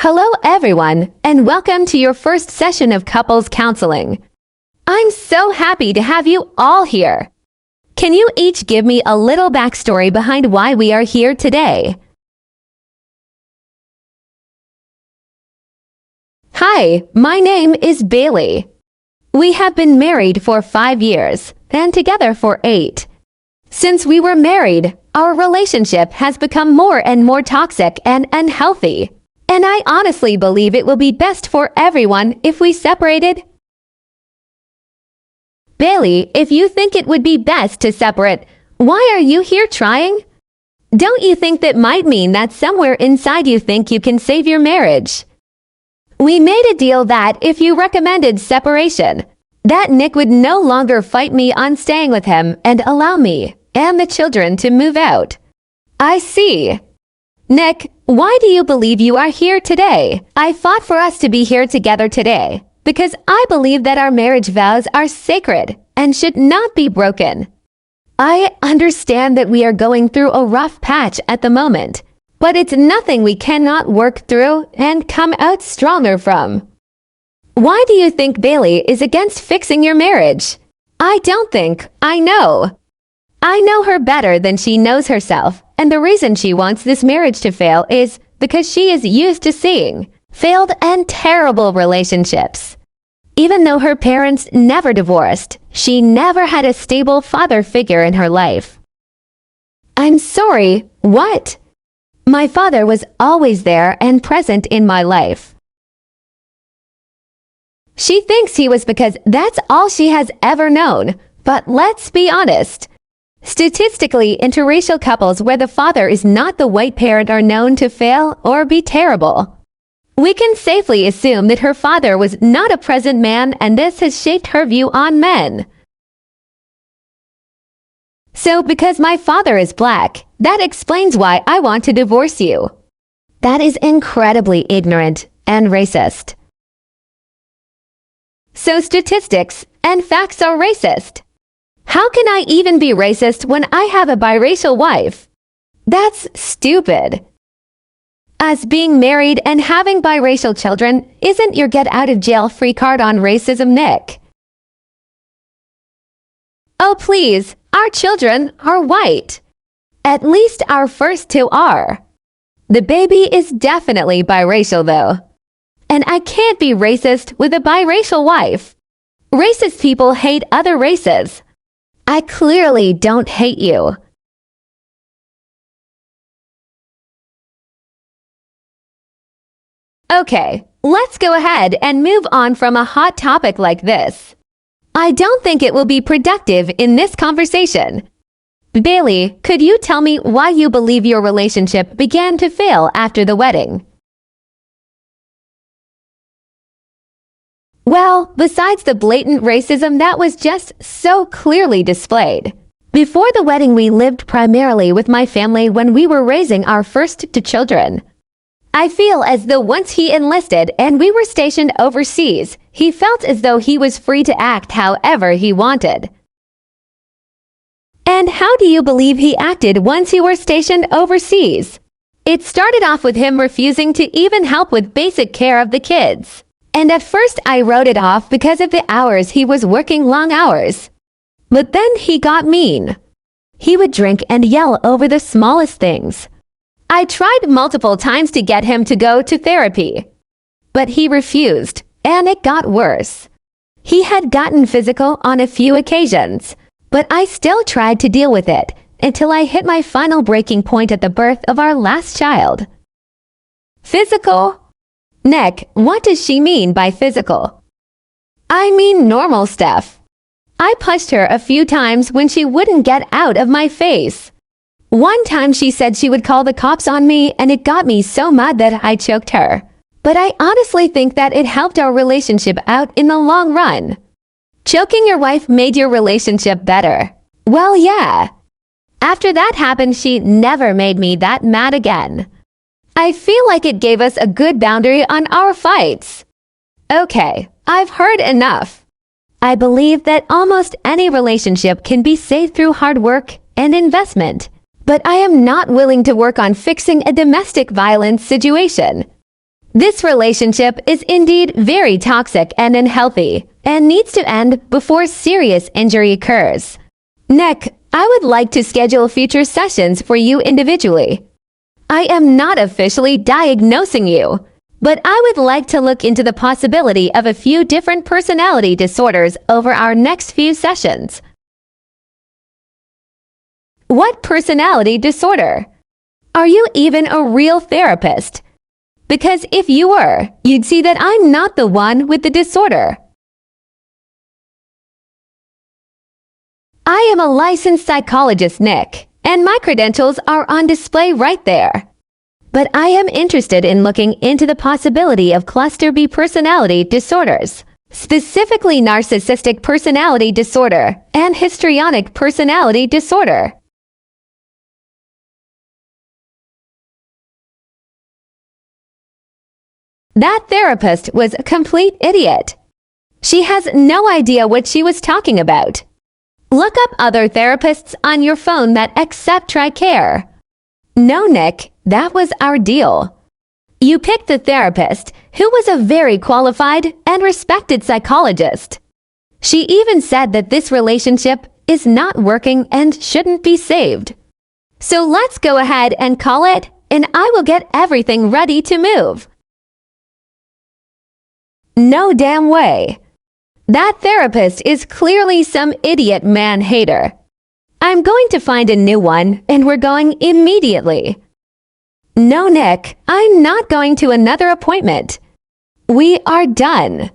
Hello everyone, and welcome to your first session of couples counseling. I'm so happy to have you all here. Can you each give me a little backstory behind why we are here today? Hi, my name is Bailey. We have been married for 5 years and together for 8. Since we were married, our relationship has become more and more toxic and unhealthy. And I honestly believe it will be best for everyone if we separated. Bailey, if you think it would be best to separate, why are you here trying? Don't you think that might mean that somewhere inside you think you can save your marriage? We made a deal that if you recommended separation, that Nick would no longer fight me on staying with him and allow me and the children to move out. I see. Nick, why do you believe you are here today? I fought for us to be here together today because I believe that our marriage vows are sacred and should not be broken. I understand that we are going through a rough patch at the moment, but it's nothing we cannot work through and come out stronger from. Why do you think Bailey is against fixing your marriage? I don't think. I know. I know her better than she knows herself, and the reason she wants this marriage to fail is because she is used to seeing failed and terrible relationships. Even though her parents never divorced, she never had a stable father figure in her life. I'm sorry, what? My father was always there and present in my life. She thinks he was because that's all she has ever known, but let's be honest. Statistically, interracial couples where the father is not the white parent are known to fail or be terrible. We can safely assume that her father was not a present man, and this has shaped her view on men. So because my father is black, that explains why I want to divorce you. That is incredibly ignorant and racist. So statistics and facts are racist. How can I even be racist when I have a biracial wife? That's stupid. Us being married and having biracial children isn't your get-out-of-jail-free card on racism, Nick. Oh please, our children are white. At least our first 2 are. The baby is definitely biracial though. And I can't be racist with a biracial wife. Racist people hate other races. I clearly don't hate you. Okay, let's go ahead and move on from a hot topic like this. I don't think it will be productive in this conversation. Bailey, could you tell me why you believe your relationship began to fail after the wedding? Well, besides the blatant racism that was just so clearly displayed. Before the wedding, we lived primarily with my family when we were raising our first 2 children. I feel as though once he enlisted and we were stationed overseas, he felt as though he was free to act however he wanted. And how do you believe he acted once you were stationed overseas? It started off with him refusing to even help with basic care of the kids. And at first I wrote it off because of the hours he was working, long hours. But then he got mean. He would drink and yell over the smallest things. I tried multiple times to get him to go to therapy. But he refused, and it got worse. He had gotten physical on a few occasions, but I still tried to deal with it until I hit my final breaking point at the birth of our last child. Physical? Nick, what does she mean by physical? I mean normal stuff. I pushed her a few times when she wouldn't get out of my face. One time she said she would call the cops on me, and it got me so mad that I choked her. But I honestly think that it helped our relationship out in the long run. Choking your wife made your relationship better. Well, yeah. After that happened, she never made me that mad again. I feel like it gave us a good boundary on our fights. Okay, I've heard enough. I believe that almost any relationship can be saved through hard work and investment, but I am not willing to work on fixing a domestic violence situation. This relationship is indeed very toxic and unhealthy and needs to end before serious injury occurs. Nick, I would like to schedule future sessions for you individually. I am not officially diagnosing you, but I would like to look into the possibility of a few different personality disorders over our next few sessions. What personality disorder? Are you even a real therapist? Because if you were, you'd see that I'm not the one with the disorder. I am a licensed psychologist, Nick, and my credentials are on display right there. But I am interested in looking into the possibility of cluster B personality disorders, specifically narcissistic personality disorder and histrionic personality disorder. That therapist was a complete idiot. She has no idea what she was talking about. Look up other therapists on your phone that accept TRICARE. No, Nick, that was our deal. You picked the therapist who was a very qualified and respected psychologist. She even said that this relationship is not working and shouldn't be saved. So let's go ahead and call it, and I will get everything ready to move. No damn way. That therapist is clearly some idiot man-hater. I'm going to find a new one, and we're going immediately. No, Nick, I'm not going to another appointment. We are done.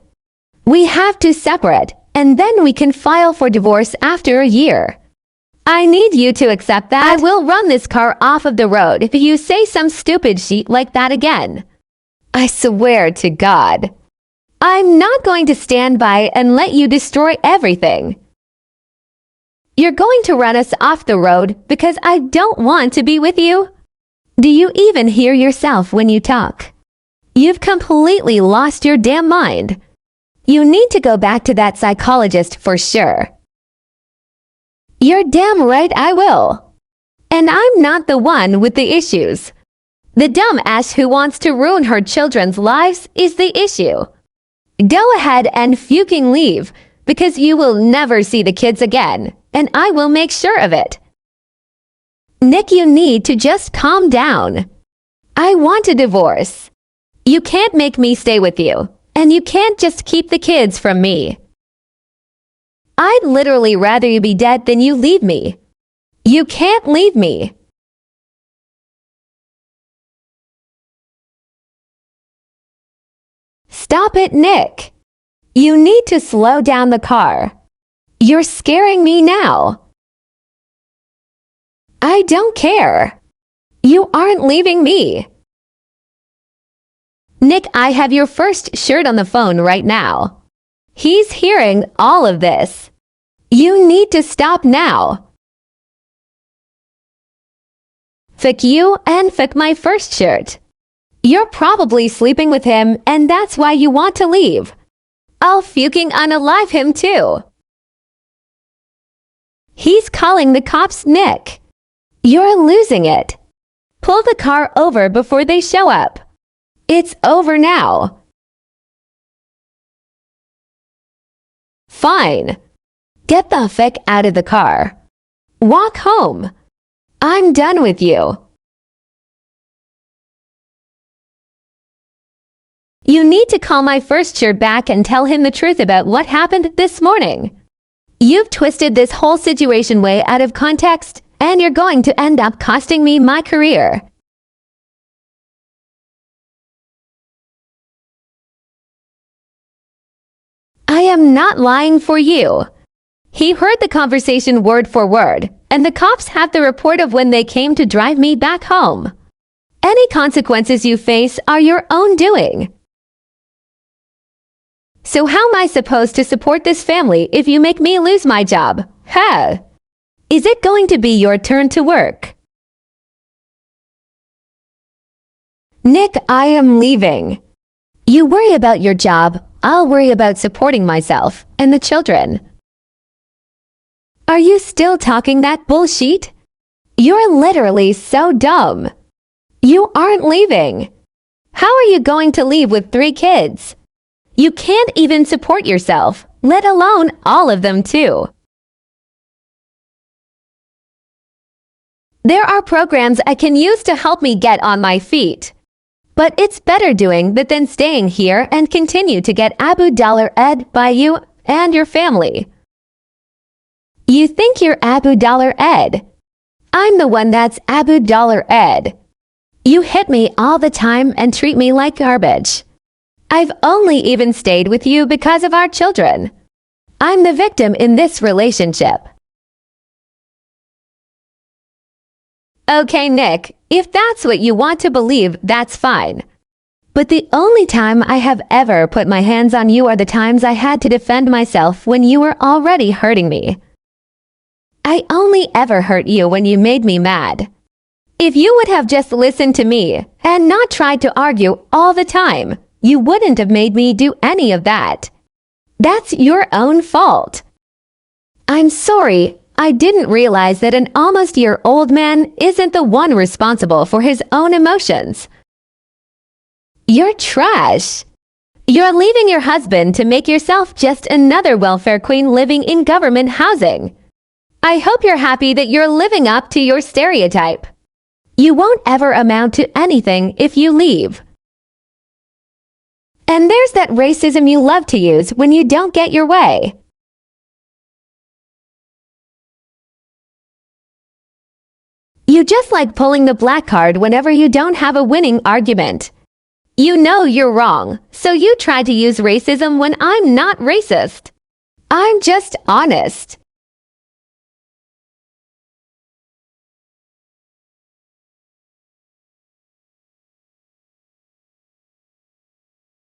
We have to separate, and then we can file for divorce after a year. I need you to accept that. I will run this car off of the road if you say some stupid shit like that again. I swear to God. I'm not going to stand by and let you destroy everything. You're going to run us off the road because I don't want to be with you? Do you even hear yourself when you talk? You've completely lost your damn mind. You need to go back to that psychologist for sure. You're damn right I will. And I'm not the one with the issues. The dumb ass who wants to ruin her children's lives is the issue. Go ahead and fucking leave, because you will never see the kids again, and I will make sure of it. Nick, you need to just calm down. I want a divorce. You can't make me stay with you, and you can't just keep the kids from me. I'd literally rather you be dead than you leave me. You can't leave me. Stop it, Nick. You need to slow down the car. You're scaring me now. I don't care. You aren't leaving me. Nick, I have your first shirt on the phone right now. He's hearing all of this. You need to stop now. Fuck you and fuck my first shirt. You're probably sleeping with him and that's why you want to leave. I'll fucking unalive him too. He's calling the cops, Nick. You're losing it. Pull the car over before they show up. It's over now. Fine. Get the fuck out of the car. Walk home. I'm done with you. You need to call my first shirt back and tell him the truth about what happened this morning. You've twisted this whole situation way out of context, and you're going to end up costing me my career. I am not lying for you. He heard the conversation word for word, and the cops have the report of when they came to drive me back home. Any consequences you face are your own doing. So how am I supposed to support this family if you make me lose my job? Huh? Is it going to be your turn to work? Nick, I am leaving. You worry about your job, I'll worry about supporting myself and the children. Are you still talking that bullshit? You're literally so dumb. You aren't leaving. How are you going to leave with 3 kids? You can't even support yourself, let alone all of them too. There are programs I can use to help me get on my feet. But it's better doing that than staying here and continue to get Abu Dollar Ed by you and your family. You think you're Abu Dollar Ed. I'm the one that's Abu Dollar Ed. You hit me all the time and treat me like garbage. I've only even stayed with you because of our children. I'm the victim in this relationship. Okay, Nick, if that's what you want to believe, that's fine. But the only time I have ever put my hands on you are the times I had to defend myself when you were already hurting me. I only ever hurt you when you made me mad. If you would have just listened to me and not tried to argue all the time, you wouldn't have made me do any of that. That's your own fault. I'm sorry, I didn't realize that an almost-year-old man isn't the one responsible for his own emotions. You're trash. You're leaving your husband to make yourself just another welfare queen living in government housing. I hope you're happy that you're living up to your stereotype. You won't ever amount to anything if you leave. And there's that racism you love to use when you don't get your way. You just like pulling the black card whenever you don't have a winning argument. You know you're wrong, so you try to use racism when I'm not racist. I'm just honest.